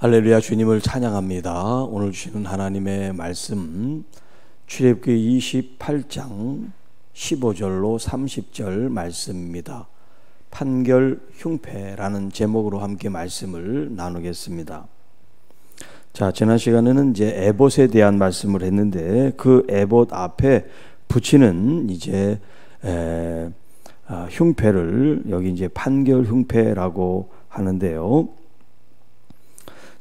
할렐루야, 주님을 찬양합니다. 오늘 주시는 하나님의 말씀 출애굽기 28장 15절로 30절 말씀입니다. 판결 흉패라는 제목으로 함께 말씀을 나누겠습니다. 자, 지난 시간에는 이제 에봇에 대한 말씀을 했는데 그 에봇 앞에 붙이는 이제 흉패를 여기 이제 판결 흉패라고 하는데요.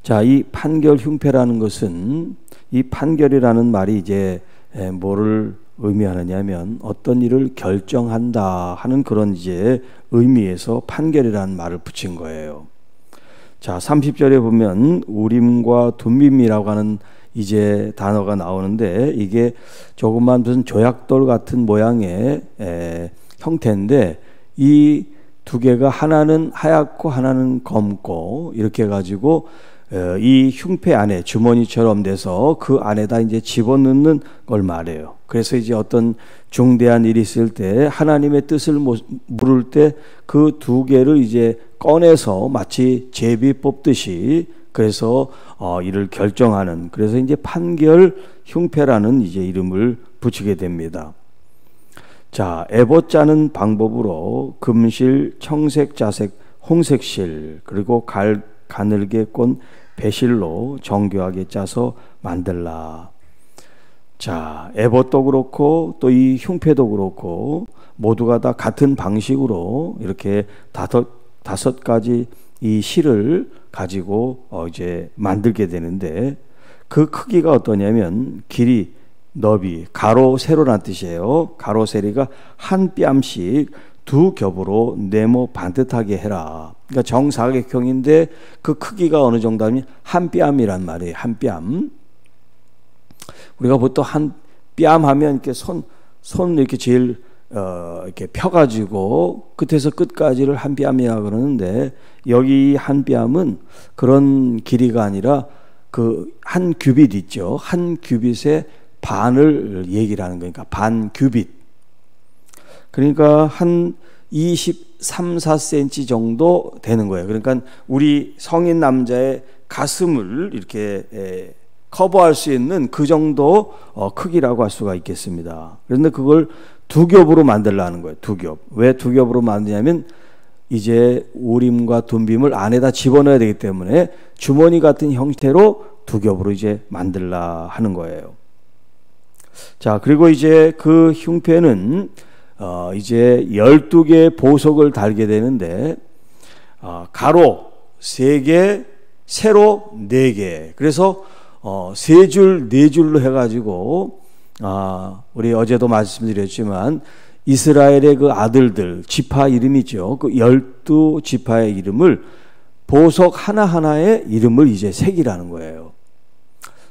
자, 이 판결 흉패라는 것은 이 판결이라는 말이 이제 뭐를 의미하느냐면 어떤 일을 결정한다 하는 그런 이제 의미에서 판결이라는 말을 붙인 거예요. 자, 30절에 보면 우림과 둠밈이라고 하는 이제 단어가 나오는데 이게 조그만 무슨 조약돌 같은 모양의 형태인데 이 두 개가 하나는 하얗고 하나는 검고 이렇게 해가지고 이 흉패 안에 주머니처럼 돼서 그 안에다 이제 집어넣는 걸 말해요. 그래서 이제 어떤 중대한 일이 있을 때 하나님의 뜻을 물을 때 그 두 개를 이제 꺼내서 마치 제비 뽑듯이 그래서 이를 결정하는, 그래서 이제 판결 흉패라는 이제 이름을 붙이게 됩니다. 자, 에봇 짜는 방법으로 금실, 청색, 자색, 홍색실 그리고 가늘게 꼰 배실로 정교하게 짜서 만들라. 자, 에봇도 그렇고 또 이 흉패도 그렇고 모두가 다 같은 방식으로 이렇게 다섯 가지 이 실을 가지고 이제 만들게 되는데 그 크기가 어떠냐면 길이, 너비, 가로, 세로란 뜻이에요. 가로, 세로가 한 뼘씩 두 겹으로 네모 반듯하게 해라. 그러니까 정사각형인데 그 크기가 어느 정도 하면 한 뼘이란 말이에요. 한 뼘. 우리가 보통 한 뼘 하면 이렇게 손 이렇게 제일 이렇게 펴가지고 끝에서 끝까지를 한 뼘이라 그러는데 여기 한 뼘은 그런 길이가 아니라 그 한 규빗 있죠. 한 규빗의 반을 얘기를 하는 거니까 반 규빗. 그러니까 한 23, 4cm 정도 되는 거예요. 그러니까 우리 성인 남자의 가슴을 이렇게 커버할 수 있는 그 정도 크기라고 할 수가 있겠습니다. 그런데 그걸 두 겹으로 만들라는 거예요. 두 겹. 왜 두 겹으로 만드냐면 이제 우림과 둠빔을 안에다 집어넣어야 되기 때문에 주머니 같은 형태로 두 겹으로 이제 만들라 하는 거예요. 자, 그리고 이제 그 흉패는 이제 12개의 보석을 달게 되는데 가로 3개, 세로 4개. 그래서 3줄, 4줄로 해가지고 우리 어제도 말씀드렸지만 이스라엘의 그 아들들 지파 이름이죠. 그 12지파의 이름을 보석 하나하나의 이름을 이제 새기라는 거예요.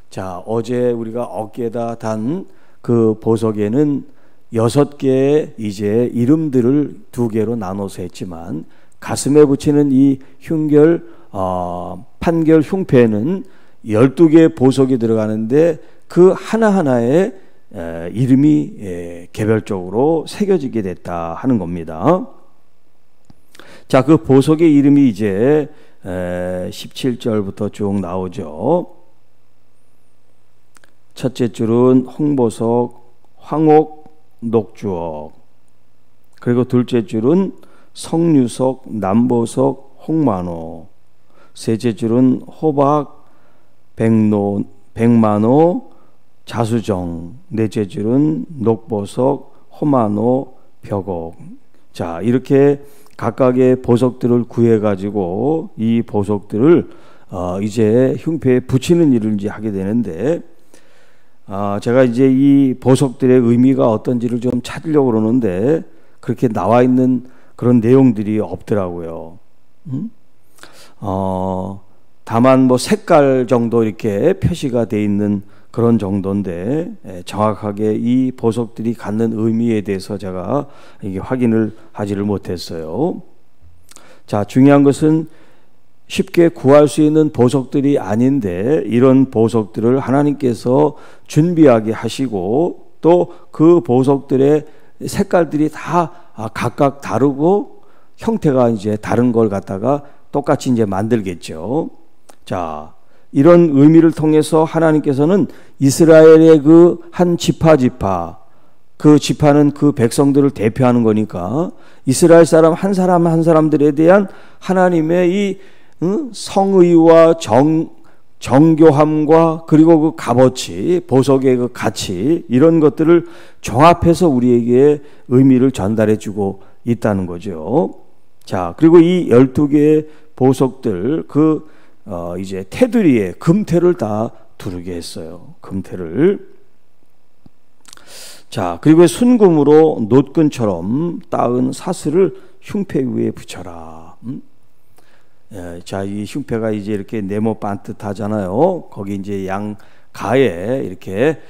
자, 어제 우리가 어깨에다 단 그 보석에는 6개의 이제 이름들을 2개로 나눠서 했지만 가슴에 붙이는 이 판결 흉패에는 12개의 보석이 들어가는데 그 하나하나의 이름이 개별적으로 새겨지게 됐다 하는 겁니다. 자, 그 보석의 이름이 이제 17절부터 쭉 나오죠. 첫째 줄은 홍보석, 황옥, 녹주옥. 그리고 둘째 줄은 석류석, 남보석, 홍만호. 셋째 줄은 호박, 백만호, 자수정. 넷째 줄은 녹보석, 호만호, 벽옥. 자, 이렇게 각각의 보석들을 구해가지고 이 보석들을 이제 흉패에 붙이는 일을 이제 하게 되는데 제가 이제 이 보석들의 의미가 어떤지를 좀 찾으려고 그러는데 그렇게 나와 있는 그런 내용들이 없더라고요. 다만 뭐 색깔 정도 이렇게 표시가 돼 있는 그런 정도인데 정확하게 이 보석들이 갖는 의미에 대해서 제가 이게 확인을 하지를 못했어요. 자, 중요한 것은 쉽게 구할 수 있는 보석들이 아닌데 이런 보석들을 하나님께서 준비하게 하시고 또 그 보석들의 색깔들이 다 각각 다르고 형태가 이제 다른 걸 갖다가 똑같이 이제 만들겠죠. 자, 이런 의미를 통해서 하나님께서는 이스라엘의 그 한 지파 그 지파는 그 백성들을 대표하는 거니까 이스라엘 사람 한 사람들에 대한 하나님의 이 성의와 정교함과 그리고 그 값어치, 보석의 그 가치 이런 것들을 종합해서 우리에게 의미를 전달해 주고 있다는 거죠. 자, 그리고 이 12개의 보석들 이제 테두리에 금테를 다 두르게 했어요. 금테를. 자, 그리고 순금으로 놋근처럼 따은 사슬을 흉패 위에 붙여라. 자, 이 흉패가 이제 이렇게 네모 반듯하잖아요. 거기 이제 양 가에 이렇게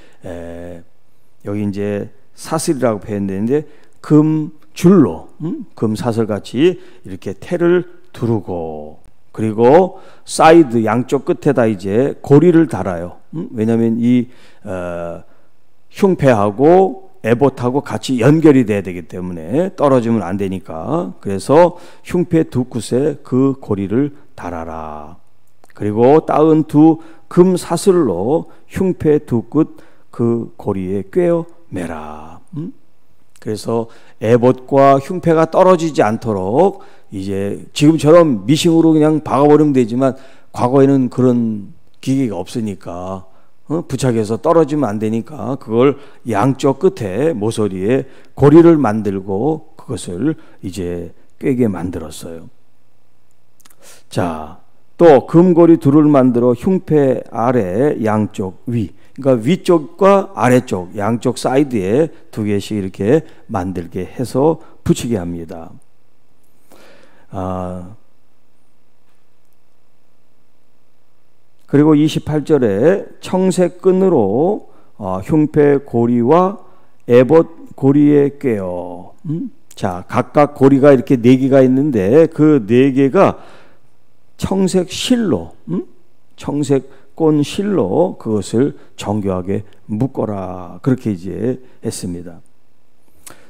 여기 이제 사슬이라고 표현되는데 금 줄로 금 사슬 같이 이렇게 테를 두르고 그리고 사이드 양쪽 끝에다 이제 고리를 달아요. 왜냐하면 이 흉패하고 에봇하고 같이 연결이 돼야 되기 때문에 떨어지면 안 되니까 그래서 흉패 두 끝에 그 고리를 달아라. 그리고 따은 두 금 사슬로 흉패 두 끝 그 고리에 꿰어 매라. 그래서 에봇과 흉패가 떨어지지 않도록 이제 지금처럼 미싱으로 그냥 박아버리면 되지만 과거에는 그런 기계가 없으니까 부착해서 떨어지면 안 되니까 그걸 양쪽 끝에 모서리에 고리를 만들고 그것을 이제 꿰게 만들었어요. 자, 또 금고리 둘을 만들어 흉패 아래 양쪽 위, 그러니까 위쪽과 아래쪽 양쪽 사이드에 두 개씩 이렇게 만들게 해서 붙이게 합니다. 그리고 28절에 청색 끈으로 흉패 고리와 에봇 고리에 꿰어. 자, 각각 고리가 이렇게 4개가 있는데 그 4개가 청색 실로, 청색 꼰 실로 그것을 정교하게 묶어라. 그렇게 이제 했습니다.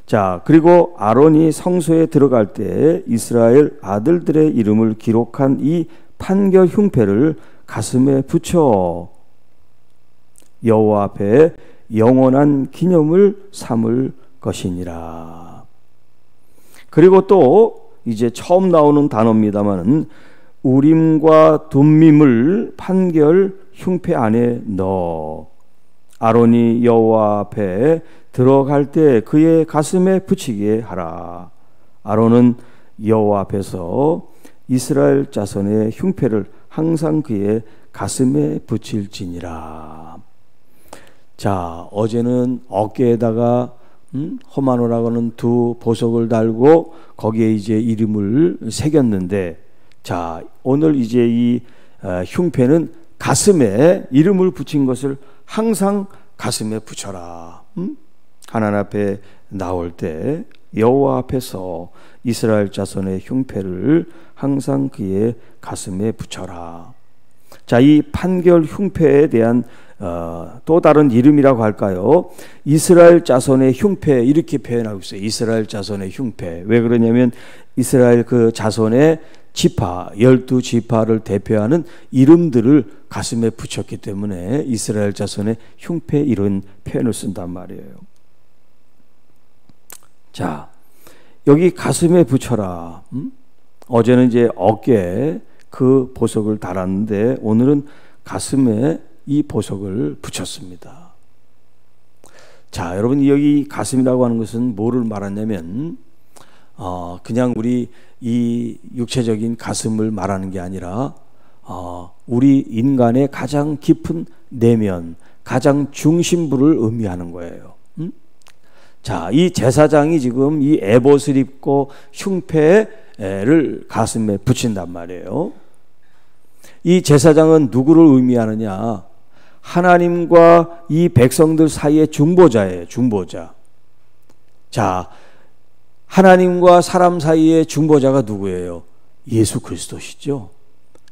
자, 그리고 아론이 성소에 들어갈 때 이스라엘 아들들의 이름을 기록한 이 판결 흉패를 가슴에 붙여 여호와 앞에 영원한 기념을 삼을 것이니라. 그리고 또 이제 처음 나오는 단어입니다만은 우림과 둠밈을 판결 흉패 안에 넣어 아론이 여호와 앞에 들어갈 때 그의 가슴에 붙이게 하라. 아론은 여호와 앞에서 이스라엘 자손의 흉패를 항상 그의 가슴에 붙일지니라. 자, 어제는 어깨에다가 호마노라고 하는 두 보석을 달고 거기에 이제 이름을 새겼는데, 자, 오늘 이제 이 흉패는 가슴에 이름을 붙인 것을 항상 가슴에 붙여라. 하나님 앞에 나올 때 여호와 앞에서 이스라엘 자손의 흉패를 항상 그의 가슴에 붙여라. 자, 이 판결 흉패에 대한 또 다른 이름이라고 할까요? 이스라엘 자손의 흉패, 이렇게 표현하고 있어요. 이스라엘 자손의 흉패. 왜 그러냐면 이스라엘 그 자손의 지파, 12지파를 대표하는 이름들을 가슴에 붙였기 때문에 이스라엘 자손의 흉패, 이런 표현을 쓴단 말이에요. 자, 여기 가슴에 붙여라. 어제는 이제 어깨에 그 보석을 달았는데 오늘은 가슴에 이 보석을 붙였습니다. 자, 여러분, 여기 가슴이라고 하는 것은 뭐를 말하냐면 그냥 우리 이 육체적인 가슴을 말하는 게 아니라 우리 인간의 가장 깊은 내면, 가장 중심부를 의미하는 거예요. 자, 이 제사장이 지금 이 에봇을 입고 흉패를 가슴에 붙인단 말이에요. 이 제사장은 누구를 의미하느냐? 하나님과 이 백성들 사이의 중보자예요. 중보자. 자, 하나님과 사람 사이의 중보자가 누구예요? 예수 그리스도시죠.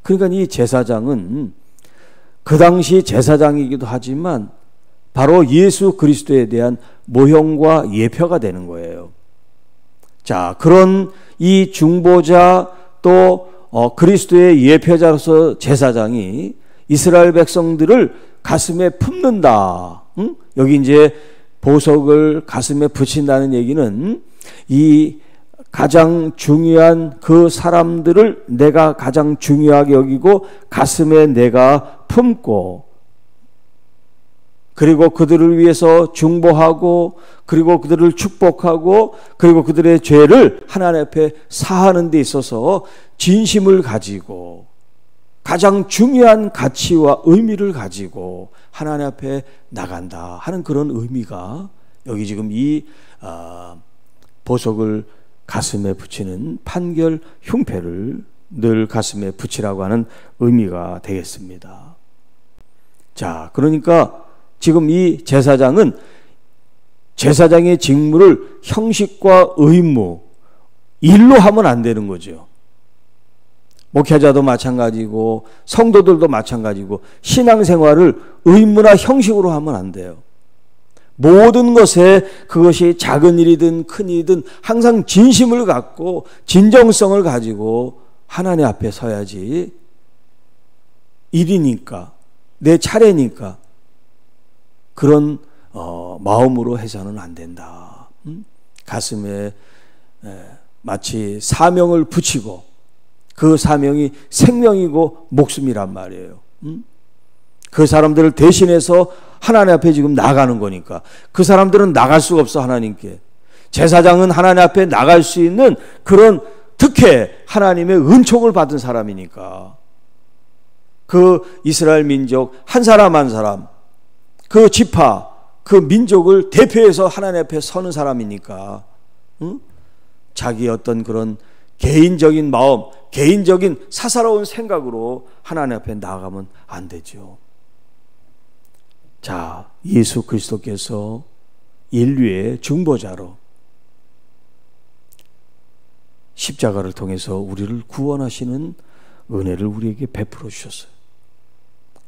그러니까 이 제사장은 그 당시 제사장이기도 하지만 바로 예수 그리스도에 대한 모형과 예표가 되는 거예요. 자, 그런 이 중보자 또 그리스도의 예표자로서 제사장이 이스라엘 백성들을 가슴에 품는다. 응? 여기 이제 보석을 가슴에 붙인다는 얘기는 이 가장 중요한 그 사람들을 내가 가장 중요하게 여기고 가슴에 내가 품고, 그리고 그들을 위해서 중보하고, 그리고 그들을 축복하고, 그리고 그들의 죄를 하나님 앞에 사하는 데 있어서 진심을 가지고 가장 중요한 가치와 의미를 가지고 하나님 앞에 나간다 하는 그런 의미가 여기 지금 이 보석을 가슴에 붙이는 판결 흉패를 늘 가슴에 붙이라고 하는 의미가 되겠습니다. 자, 그러니까 지금 이 제사장은 제사장의 직무를 형식과 의무, 일로 하면 안 되는 거죠. 목회자도 마찬가지고 성도들도 마찬가지고 신앙생활을 의무나 형식으로 하면 안 돼요. 모든 것에 그것이 작은 일이든 큰 일이든 항상 진심을 갖고 진정성을 가지고 하나님 앞에 서야지. 일이니까, 내 차례니까 그런 마음으로 해서는 안 된다. 가슴에 마치 사명을 붙이고 그 사명이 생명이고 목숨이란 말이에요. 그 사람들을 대신해서 하나님 앞에 지금 나가는 거니까. 그 사람들은 나갈 수가 없어, 하나님께. 제사장은 하나님 앞에 나갈 수 있는 그런 특혜, 하나님의 은총을 받은 사람이니까. 그 이스라엘 민족 한 사람 한 사람, 그 지파, 그 민족을 대표해서 하나님 앞에 서는 사람이니까 자기 어떤 그런 개인적인 마음, 개인적인 사사로운 생각으로 하나님 앞에 나아가면 안 되죠. 자, 예수 그리스도께서 인류의 중보자로 십자가를 통해서 우리를 구원하시는 은혜를 우리에게 베풀어 주셨어요.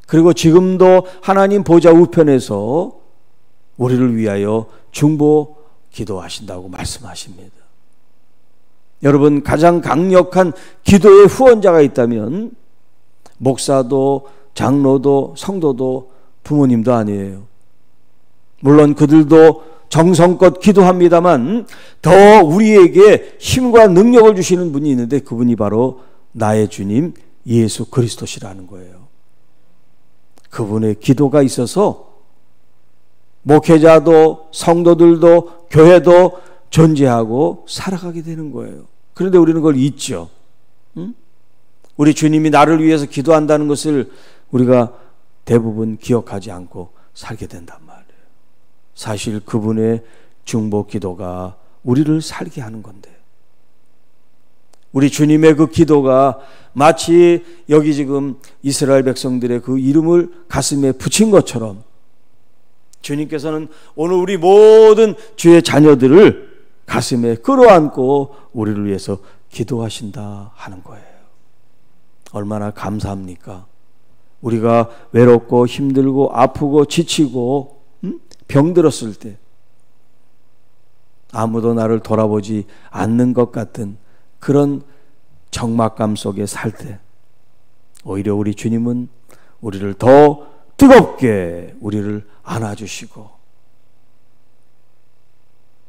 그리고 지금도 하나님 보좌 우편에서 우리를 위하여 중보 기도하신다고 말씀하십니다. 여러분, 가장 강력한 기도의 후원자가 있다면 목사도 장로도 성도도 부모님도 아니에요. 물론 그들도 정성껏 기도합니다만 더 우리에게 힘과 능력을 주시는 분이 있는데 그분이 바로 나의 주님 예수 그리스도시라는 거예요. 그분의 기도가 있어서 목회자도 성도들도 교회도 존재하고 살아가게 되는 거예요. 그런데 우리는 그걸 잊죠. 우리 주님이 나를 위해서 기도한다는 것을 우리가 대부분 기억하지 않고 살게 된단 말이에요. 사실 그분의 중보 기도가 우리를 살게 하는 건데, 우리 주님의 그 기도가 마치 여기 지금 이스라엘 백성들의 그 이름을 가슴에 붙인 것처럼 주님께서는 오늘 우리 모든 주의 자녀들을 가슴에 끌어안고 우리를 위해서 기도하신다 하는 거예요. 얼마나 감사합니까? 우리가 외롭고 힘들고 아프고 지치고 병들었을 때, 아무도 나를 돌아보지 않는 것 같은 그런 적막감 속에 살 때 오히려 우리 주님은 우리를 더 뜨겁게 우리를 안아주시고,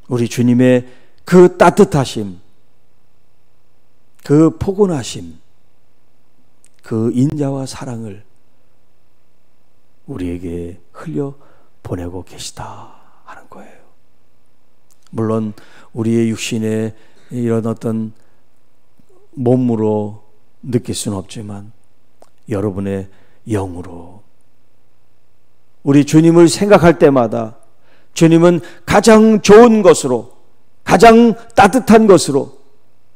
우리 주님의 그 따뜻하심, 그 포근하심, 그 인자와 사랑을 우리에게 흘려 보내고 계시다 하는 거예요. 물론 우리의 육신에 이런 어떤 몸으로 느낄 수는 없지만 여러분의 영으로 우리 주님을 생각할 때마다 주님은 가장 좋은 것으로, 가장 따뜻한 것으로,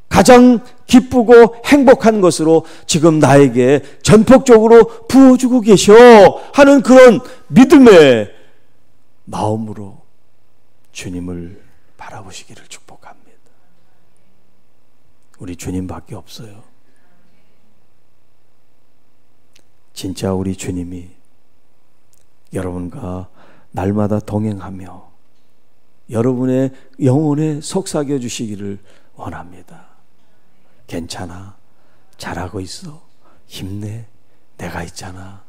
가장 기쁘고 행복한 것으로 지금 나에게 전폭적으로 부어주고 계셔 하는 그런 믿음의 마음으로 주님을 바라보시기를 축복합니다. 우리 주님밖에 없어요. 진짜 우리 주님이 여러분과 날마다 동행하며 여러분의 영혼에 속삭여 주시기를 원합니다. 괜찮아, 잘하고 있어, 힘내, 내가 있잖아,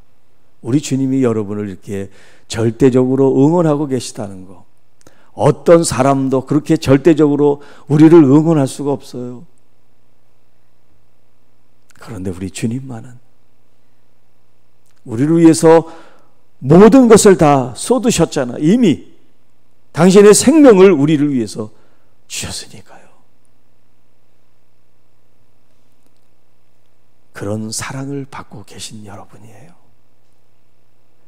우리 주님이 여러분을 이렇게 절대적으로 응원하고 계시다는 거. 어떤 사람도 그렇게 절대적으로 우리를 응원할 수가 없어요. 그런데 우리 주님만은 우리를 위해서 모든 것을 다 쏟으셨잖아. 이미 당신의 생명을 우리를 위해서 주셨으니까요. 그런 사랑을 받고 계신 여러분이에요.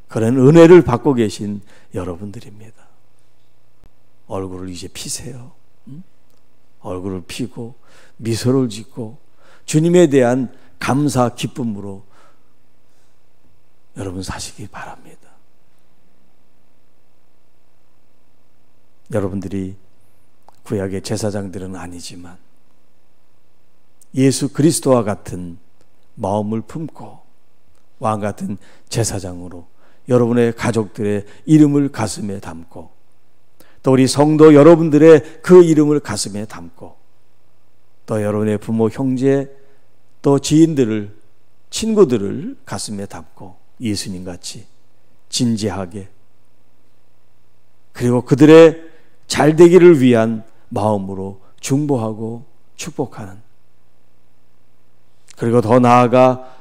그런 은혜를 받고 계신 여러분들입니다. 얼굴을 이제 피세요. 얼굴을 피고 미소를 짓고 주님에 대한 감사 기쁨으로 여러분 사시기 바랍니다. 여러분들이 구약의 제사장들은 아니지만 예수 그리스도와 같은 마음을 품고 왕 같은 제사장으로 여러분의 가족들의 이름을 가슴에 담고 또 우리 성도 여러분들의 그 이름을 가슴에 담고 또 여러분의 부모, 형제, 또 지인들을, 친구들을 가슴에 담고 예수님같이 진지하게 그리고 그들의 잘되기를 위한 마음으로 중보하고 축복하는, 그리고 더 나아가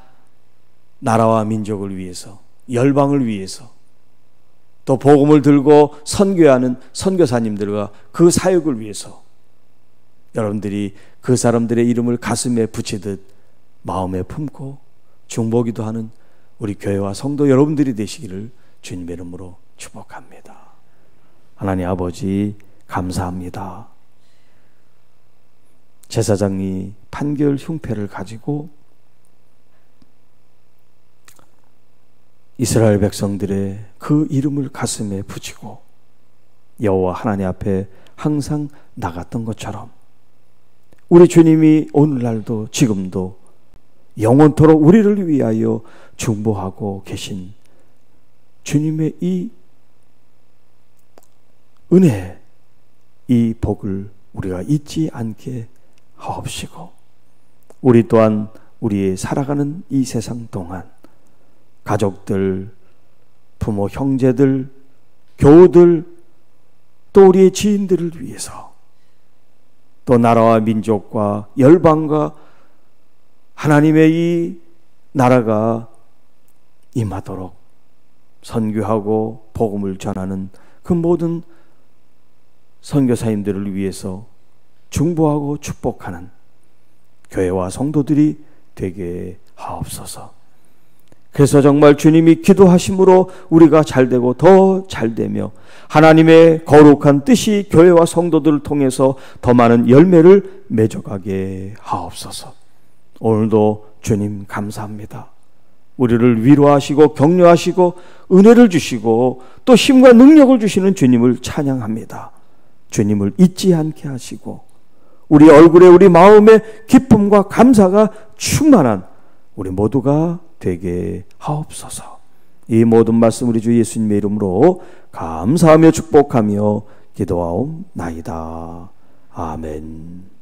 나라와 민족을 위해서, 열방을 위해서 또 복음을 들고 선교하는 선교사님들과 그 사역을 위해서 여러분들이 그 사람들의 이름을 가슴에 붙이듯 마음에 품고 중보기도 하는 우리 교회와 성도 여러분들이 되시기를 주님의 이름으로 축복합니다. 하나님 아버지 감사합니다. 제사장이 판결 흉패를 가지고 이스라엘 백성들의 그 이름을 가슴에 붙이고 여호와 하나님 앞에 항상 나갔던 것처럼 우리 주님이 오늘날도 지금도 영원토록 우리를 위하여 중보하고 계신 주님의 이 은혜, 이 복을 우리가 잊지 않게 하옵시고 우리 또한 우리의 살아가는 이 세상 동안 가족들, 부모, 형제들, 교우들, 또 우리의 지인들을 위해서 또 나라와 민족과 열방과 하나님의 이 나라가 임하도록 선교하고 복음을 전하는 그 모든 선교사님들을 위해서 중보하고 축복하는 교회와 성도들이 되게 하옵소서. 그래서 정말 주님이 기도하심으로 우리가 잘되고 더 잘되며 하나님의 거룩한 뜻이 교회와 성도들을 통해서 더 많은 열매를 맺어가게 하옵소서. 오늘도 주님 감사합니다. 우리를 위로하시고 격려하시고 은혜를 주시고 또 힘과 능력을 주시는 주님을 찬양합니다. 주님을 잊지 않게 하시고 우리 얼굴에 우리 마음에 기쁨과 감사가 충만한 우리 모두가 되게 하옵소서. 이 모든 말씀 우리 주 예수님의 이름으로 감사하며 축복하며 기도하옵나이다. 아멘.